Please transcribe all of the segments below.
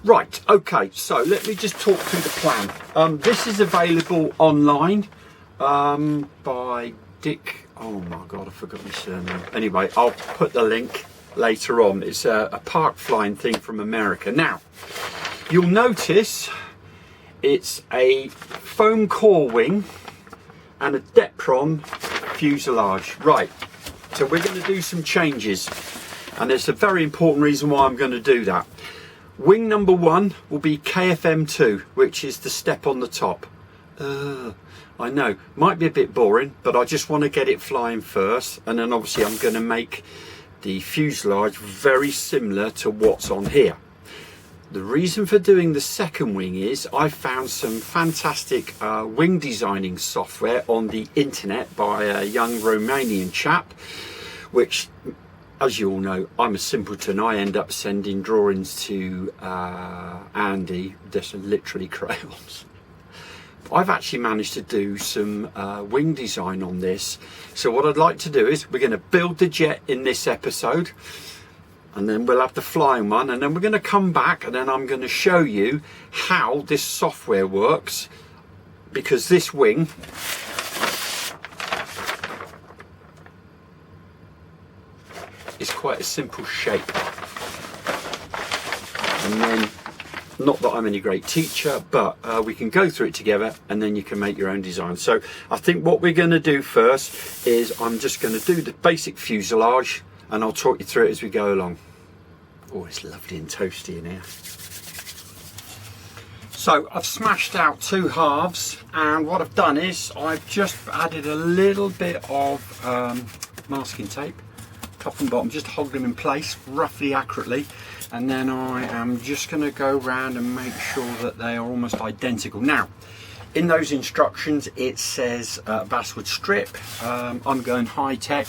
Right, okay, so let me just talk through the plan. This is available online by Dick, oh my god, I forgot his surname. Anyway, I'll put the link later on. It's a park flying thing from America. Now, you'll notice it's a foam core wing and a depron fuselage. Right, so we're going to do some changes, and there's a very important reason why I'm going to do that. Wing number 1 will be KFM2, which is the step on the top. I know, might be a bit boring, but I just want to get it flying first, and then obviously I'm going to make the fuselage very similar to what's on here. The reason for doing the second wing is I found some fantastic wing designing software on the internet by a young Romanian chap, which, as you all know, I'm a simpleton. I end up sending drawings to Andy, just literally crayons. I've actually managed to do some wing design on this. So what I'd like to do is we're going to build the jet in this episode, and then we'll have the flying one, and then we're going to come back and then I'm going to show you how this software works, because this wing is quite a simple shape. And then, not that I'm any great teacher, but we can go through it together and then you can make your own design. So I think what we're going to do first is I'm just going to do the basic fuselage, and I'll talk you through it as we go along. Oh, it's lovely and toasty in here. So I've smashed out 2 halves, and what I've done is I've just added a little bit of masking tape, top and bottom, just hold them in place roughly accurately, and then I am just going to go around and make sure that they are almost identical. Now, in those instructions it says basswood strip. I'm going high tech.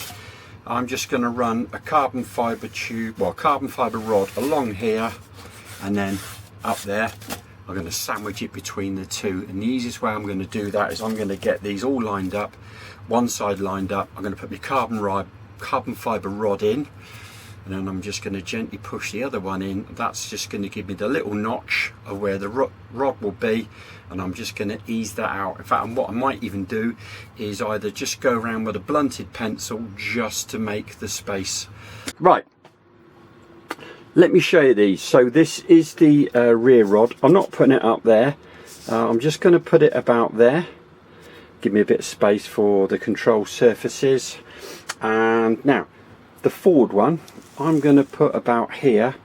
I'm just going to run a carbon fibre tube, well, carbon fibre rod along here, and then up there. I'm going to sandwich it between the two, and the easiest way I'm going to do that is I'm going to get these all lined up, one side lined up. I'm going to put my carbon fibre rod in, and then I'm just going to gently push the other one in. That's just going to give me the little notch of where the rod will be, and I'm just going to ease that out. In fact, what I might even do is either just go around with a blunted pencil just to make the space. Right, let me show you these. So this is the rear rod. I'm not putting it up there. I'm just going to put it about there. Give me a bit of space for the control surfaces. And now the forward one I'm going to put about here,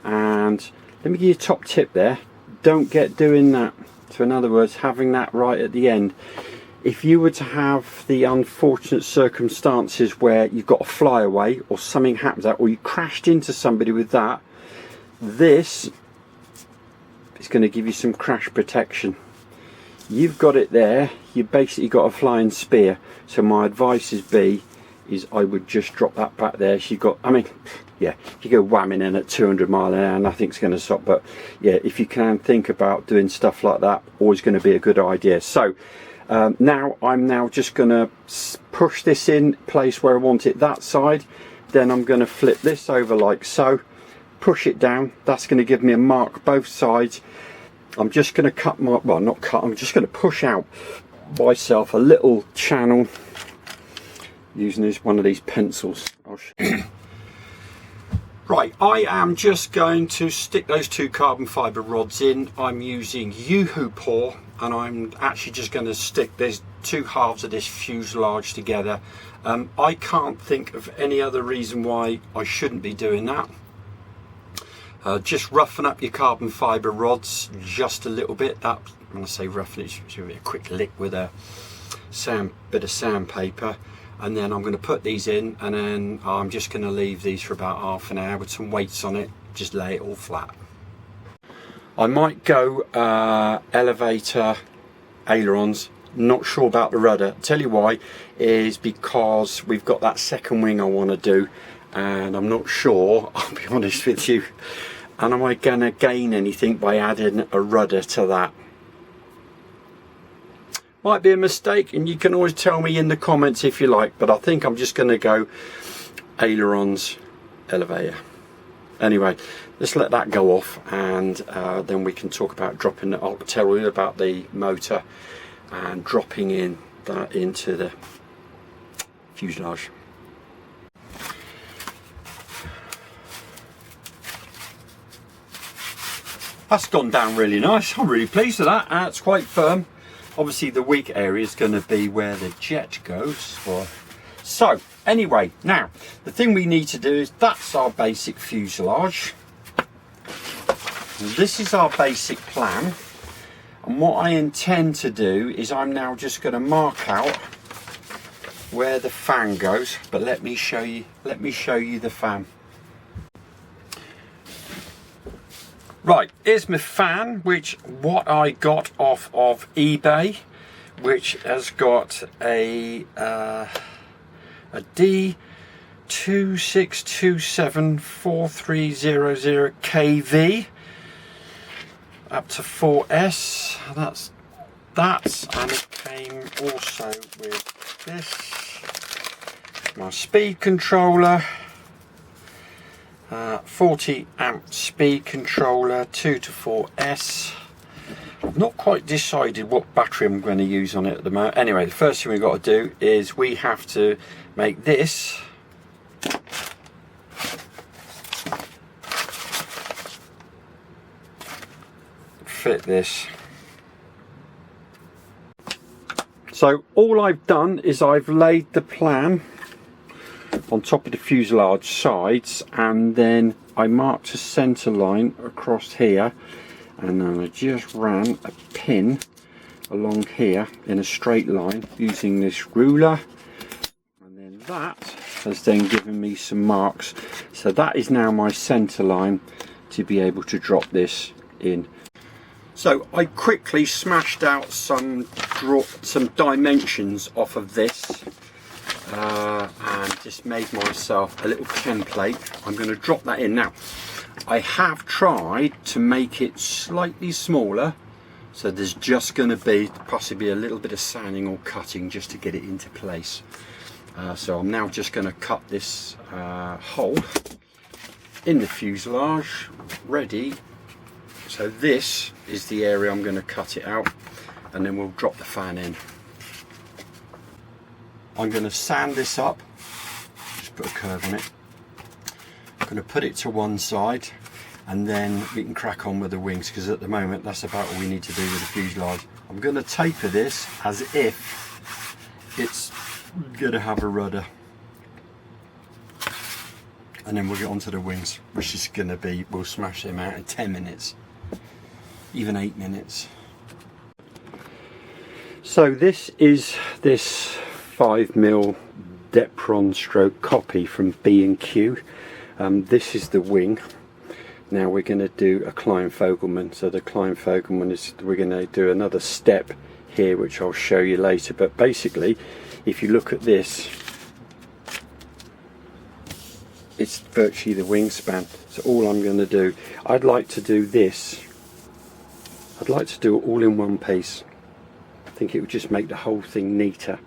and let me give you a top tip there. Don't get doing that. So in other words, having that right at the end. If you were to have the unfortunate circumstances where you've got a flyaway or something happens, or you crashed into somebody with that, this is going to give you some crash protection. You've got it there, you basically got a flying spear. So my advice is I would just drop that back there. She got, I mean, yeah, if you go whamming in at 200 mile an hour, nothing's going to stop. But yeah, if you can think about doing stuff like that, always going to be a good idea. So now I'm just going to push this in place where I want it, that side. Then I'm going to flip this over like so, push it down. That's going to give me a mark both sides. I'm just going to cut my, well, not cut, I'm just going to push out myself a little channel using one of these pencils. Right, I am just going to stick those 2 carbon fibre rods in. I'm using Yoo-hoo paw, and I'm actually just going to stick these 2 halves of this fuselage together. I can't think of any other reason why I shouldn't be doing that. Just roughen up your carbon fibre rods just a little bit. That, when I say roughen, it's should be a quick lick with a bit of sandpaper. And then I'm going to put these in, and then I'm just going to leave these for about half an hour with some weights on it, just lay it all flat. I might go elevator ailerons, not sure about the rudder. Tell you why, is because we've got that second wing I want to do, and I'm not sure, I'll be honest with you, and am I going to gain anything by adding a rudder to that? Might be a mistake, and you can always tell me in the comments if you like, but I think I'm just going to go ailerons, elevator. Anyway, let's let that go off, and then we can talk about dropping. I'll tell you about the motor and dropping that into the fuselage. That's gone down really nice. I'm really pleased with that. It's quite firm. Obviously the weak area is going to be where the jet goes. So anyway, now the thing we need to do is, that's our basic fuselage. And this is our basic plan. And what I intend to do is, I'm now just going to mark out where the fan goes. But let me show you the fan. Right, here's my fan, which I got off of eBay, which has got a D26274300 up to 4S. That's and it came also with this, my speed controller. 40 amp speed controller, 2 to 4S. I've not quite decided what battery I'm going to use on it at the moment. Anyway, the first thing we've got to do is we have to make this fit this. So all I've done is I've laid the plan on top of the fuselage sides, and then I marked a centre line across here, and then I just ran a pin along here in a straight line using this ruler, and then that has then given me some marks. So that is now my centre line to be able to drop this in. So I quickly smashed out some dimensions off of this. And just made myself a little template. I'm going to drop that in now. I have tried to make it slightly smaller, so there's just going to be possibly a little bit of sanding or cutting just to get it into place. So I'm now just going to cut this hole in the fuselage, ready. So this is the area I'm going to cut it out, and then we'll drop the fan in. I'm going to sand this up, just put a curve on it. I'm going to put it to one side, and then we can crack on with the wings, because at the moment that's about all we need to do with the fuselage. I'm going to taper this as if it's going to have a rudder, and then we'll get onto the wings, which is going to be, we'll smash them out in 10 minutes, even 8 minutes. So this is this 5mm depron stroke copy from B&Q. This is the wing. Now we're going to do a Klein-Fogelman. So the Klein-Fogelman is, we're going to do another step here, which I'll show you later. But basically, if you look at this, it's virtually the wingspan. So all I'm going to do, I'd like to do this. I'd like to do it all in one piece. I think it would just make the whole thing neater.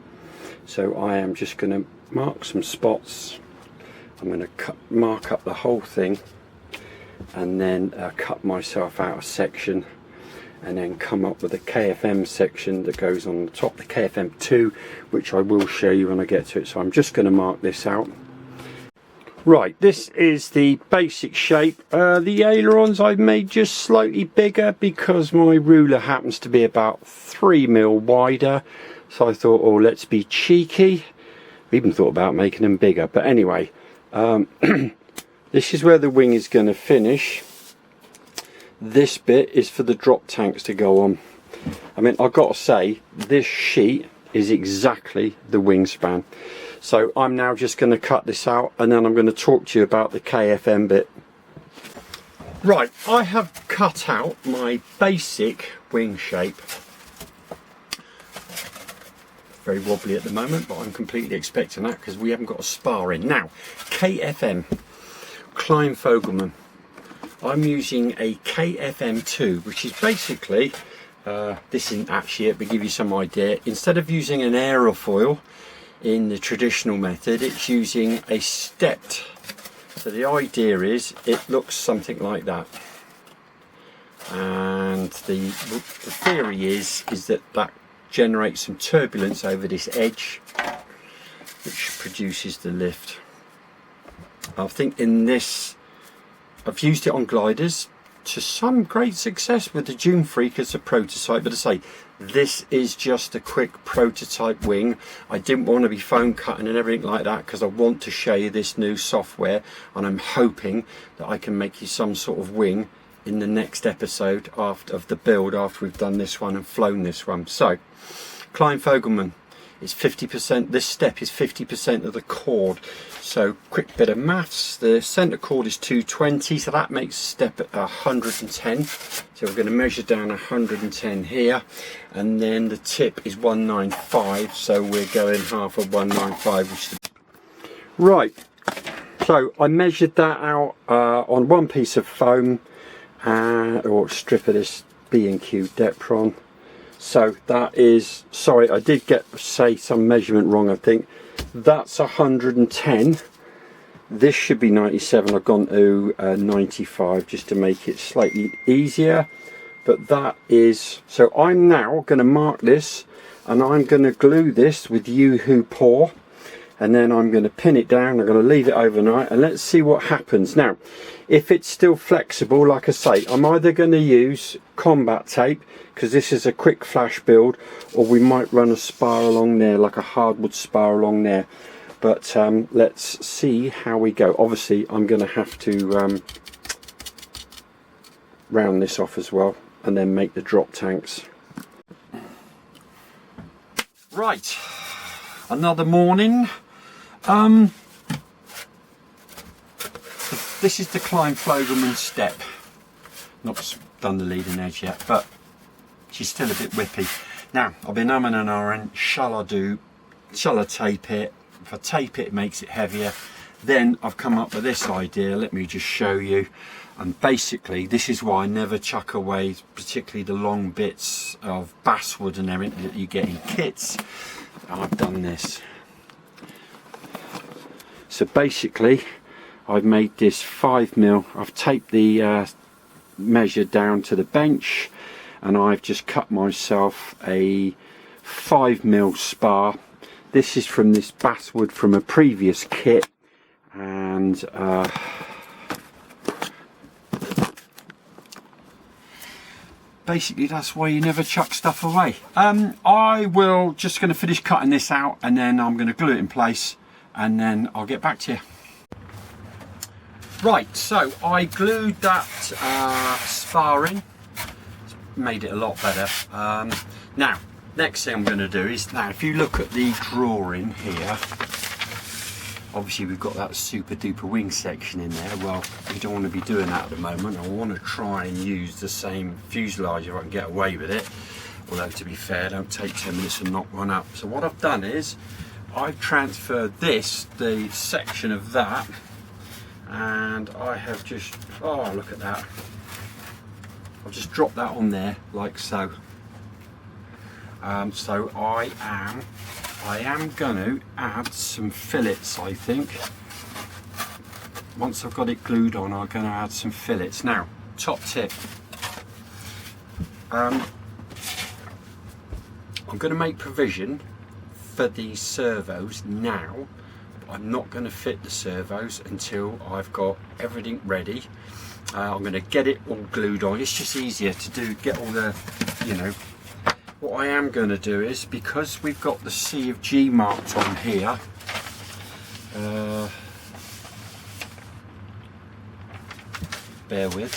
So I am just going to mark some spots. I'm going to mark up the whole thing, and then cut myself out a section, and then come up with a KFM section that goes on the top, the KFM2, which I will show you when I get to it. So I'm just going to mark this out. Right, this is the basic shape. The ailerons I've made just slightly bigger because my ruler happens to be about 3mm wider. So I thought, oh, let's be cheeky. I even thought about making them bigger. But anyway, this is where the wing is going to finish. This bit is for the drop tanks to go on. I mean, I've got to say, this sheet is exactly the wingspan. So I'm now just going to cut this out, and then I'm going to talk to you about the KFM bit. Right, I have cut out my basic wing shape. Very wobbly at the moment, but I'm completely expecting that because we haven't got a spar in. Now, KFM, Klein-Fogelman. I'm using a KFM2, which is basically, this isn't actually it, but give you some idea. Instead of using an aerofoil in the traditional method, it's using a stepped So the idea is it looks something like that, and the theory is that generates some turbulence over this edge, which produces the lift. I think in this, I've used it on gliders to some great success with the Dune Freak as a prototype, but I say this is just a quick prototype wing. I didn't want to be foam cutting and everything like that because I want to show you this new software, and I'm hoping that I can make you some sort of wing in the next episode of the build after we've done this one and flown this one. So Klein-Fogelman is 50%, this step is 50% of the chord. So quick bit of maths, the centre chord is 220, so that makes the step at 110. So we're going to measure down 110 here, and then the tip is 195, so we're going half of 195, which is right. So I measured that out on one piece of foam or strip of this B&Q depron. So that is, sorry, I did say some measurement wrong. I think that's 110. This should be 97. I've gone to 95 just to make it slightly easier. But that is, so I'm now going to mark this, and I'm going to glue this with Yoo-Hoo Paw, and then I'm going to pin it down. I'm going to leave it overnight, and let's see what happens. Now, if it's still flexible, like I say, I'm either going to use combat tape, because this is a quick flash build, or we might run a spar along there, like a hardwood spar along there. But let's see how we go. Obviously I'm going to have to round this off as well, and then make the drop tanks. Right, another morning. This is the Klein-Fogelman step. Not done the leading edge yet, but she's still a bit whippy. Now, I've been umming and ahhing, shall I tape it? If I tape it, it makes it heavier. Then I've come up with this idea, let me just show you. And basically, this is why I never chuck away, particularly the long bits of basswood and everything that you get in kits. I've done this. So basically, I've made this 5mm, I've taped the measure down to the bench, and I've just cut myself a 5mm spar. This is from this basswood from a previous kit, and basically that's why you never chuck stuff away. I will just going to finish cutting this out, and then I'm going to glue it in place, and then I'll get back to you. Right, so I glued that spar in, made it a lot better. Now, next thing I'm going to do is, now if you look at the drawing here, obviously we've got that super duper wing section in there. Well, we don't want to be doing that at the moment. I want to try and use the same fuselage if I can get away with it. Although to be fair, don't take 10 minutes to knock one up. So what I've done is, I've transferred this, the section of that, and I have just, oh look at that, I've just dropped that on there like so. So I am going to add some fillets, I think. Once I've got it glued on, I'm going to add some fillets. Now, top tip, I'm going to make provision for these servos now. I'm not going to fit the servos until I've got everything ready. I'm going to get it all glued on. It's just easier to do, get all the, you know. What I am going to do is, because we've got the C of G marked on here, bear with.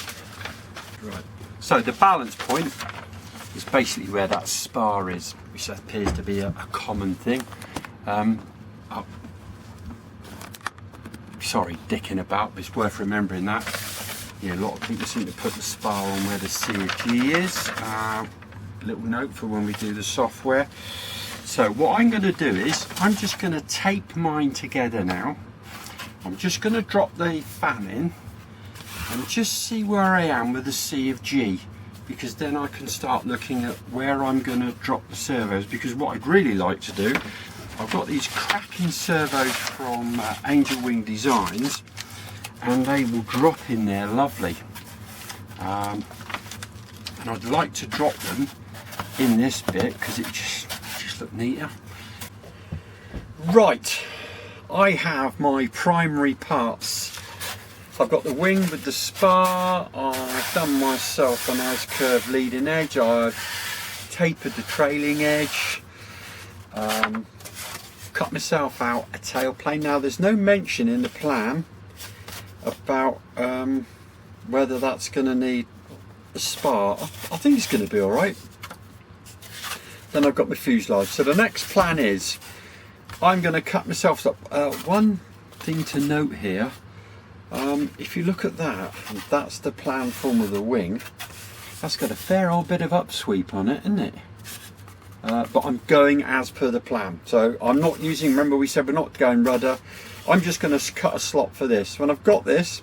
Right. So the balance point is basically where that spar is, which appears to be a common thing. Sorry, dicking about, but it's worth remembering that. Yeah, a lot of people seem to put the spar on where the C of G is. Little note for when we do the software. So what I'm going to do is, I'm just going to tape mine together now. I'm just going to drop the fan in and just see where I am with the C of G, because then I can start looking at where I'm going to drop the servos. Because what I'd really like to do, I've got these cracking servos from Angel Wing Designs, and they will drop in there lovely. And I'd like to drop them in this bit because it just look neater. Right, I have my primary parts. I've got the wing with the spar. I've done myself a nice curved leading edge. I've tapered the trailing edge. Cut myself out a tailplane. Now there's no mention in the plan about whether that's going to need a spar. I think it's going to be alright. Then I've got my fuselage. So the next plan is I'm going to cut myself up. One thing to note here, if you look at that, and that's the plan form of the wing. That's got a fair old bit of upsweep on it, isn't it? But I'm going as per the plan. So I'm not using, remember we said we're not going rudder. I'm just going to cut a slot for this. When I've got this,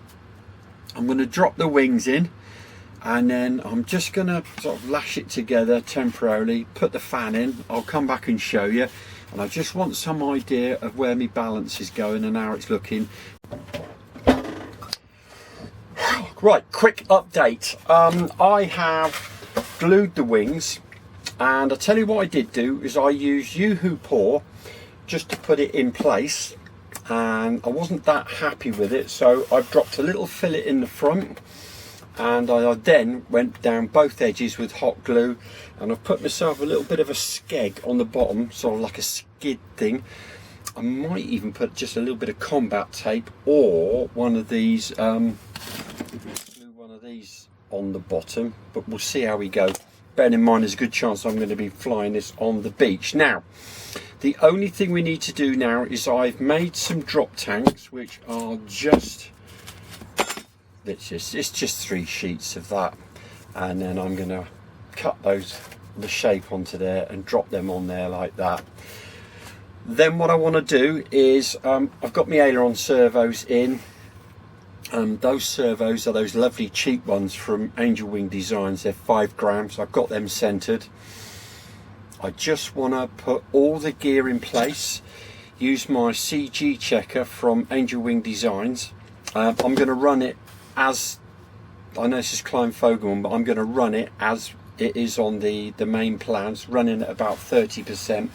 I'm going to drop the wings in, and then I'm just going to sort of lash it together temporarily, put the fan in. I'll come back and show you. And I just want some idea of where my balance is going and how it's looking. Right, quick update. I have glued the wings, and I tell you what I did do is I used Yoo-Hoo Paw just to put it in place, and I wasn't that happy with it, so I've dropped a little fillet in the front, and I then went down both edges with hot glue, and I've put myself a little bit of a skeg on the bottom, sort of like a skid thing. I might even put just a little bit of combat tape or one of these on the bottom, but we'll see how we go. Bearing in mind there's a good chance I'm going to be flying this on the beach. Now the only thing we need to do now is I've made some drop tanks, which are just it's just 3 sheets of that, and then I'm going to cut the shape onto there and drop them on there like that. Then what I want to do is I've got my aileron servos in. Those servos are those lovely cheap ones from Angel Wing Designs. They're 5 grams. I've got them centered. I just want to put all the gear in place, use my CG checker from Angel Wing Designs. I'm going to run it as, I know this is Klein Fogelman, but I'm going to run it as it is on the main plans, running at about 30%.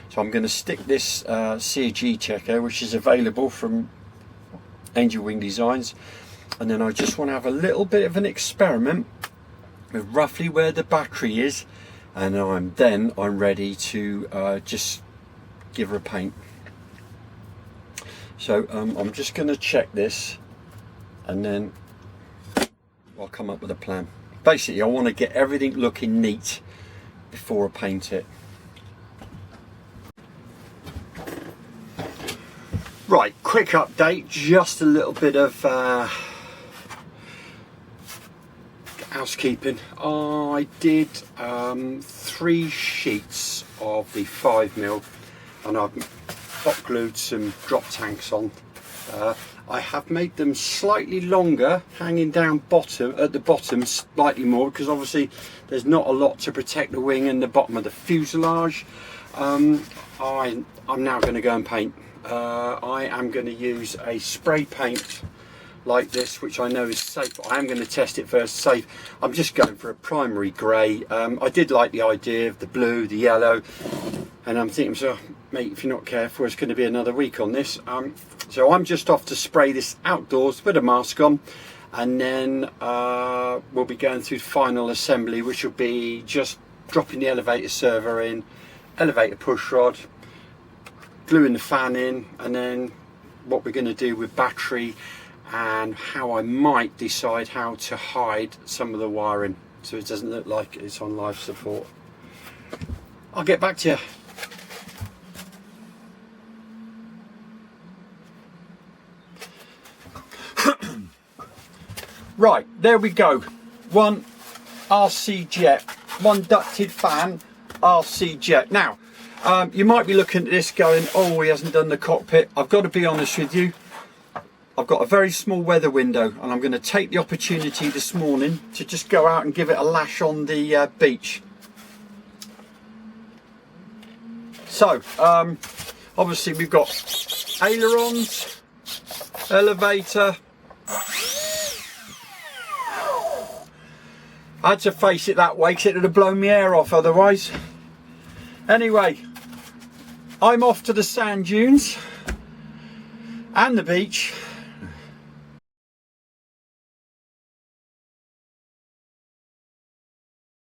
So I'm going to stick this CG checker, which is available from Angel Wing Designs, and then I just want to have a little bit of an experiment with roughly where the battery is, and I'm ready to just give her a paint. So I'm just going to check this, and then I'll come up with a plan. Basically I want to get everything looking neat before I paint it. Right, quick update, just a little bit of housekeeping. I did 3 sheets of the 5mm, and I've hot glued some drop tanks on. I have made them slightly longer, hanging down at the bottom slightly more, because obviously there's not a lot to protect the wing and the bottom of the fuselage. I'm now going to go and paint. I am going to use a spray paint like this, which I know is safe, but I am going to test it first. Safe. I'm just going for a primary grey. I did like the idea of the blue, the yellow, and I'm thinking, so mate, if you're not careful, it's going to be another week on this. So I'm just off to spray this outdoors with a mask on, and then we'll be going through final assembly, which will be just dropping the elevator server in, elevator push rod, gluing the fan in, and then what we're going to do with battery, and how I might decide how to hide some of the wiring so it doesn't look like it's on life support. I'll get back to you. Right, there we go. One RC jet, one ducted fan, RC jet. Now you might be looking at this going, oh, he hasn't done the cockpit. I've got to be honest with you, I've got a very small weather window, and I'm going to take the opportunity this morning to just go out and give it a lash on the beach. So obviously we've got ailerons, elevator, I had to face it that way because it would have blown my hair off otherwise. Anyway, I'm off to the sand dunes and the beach.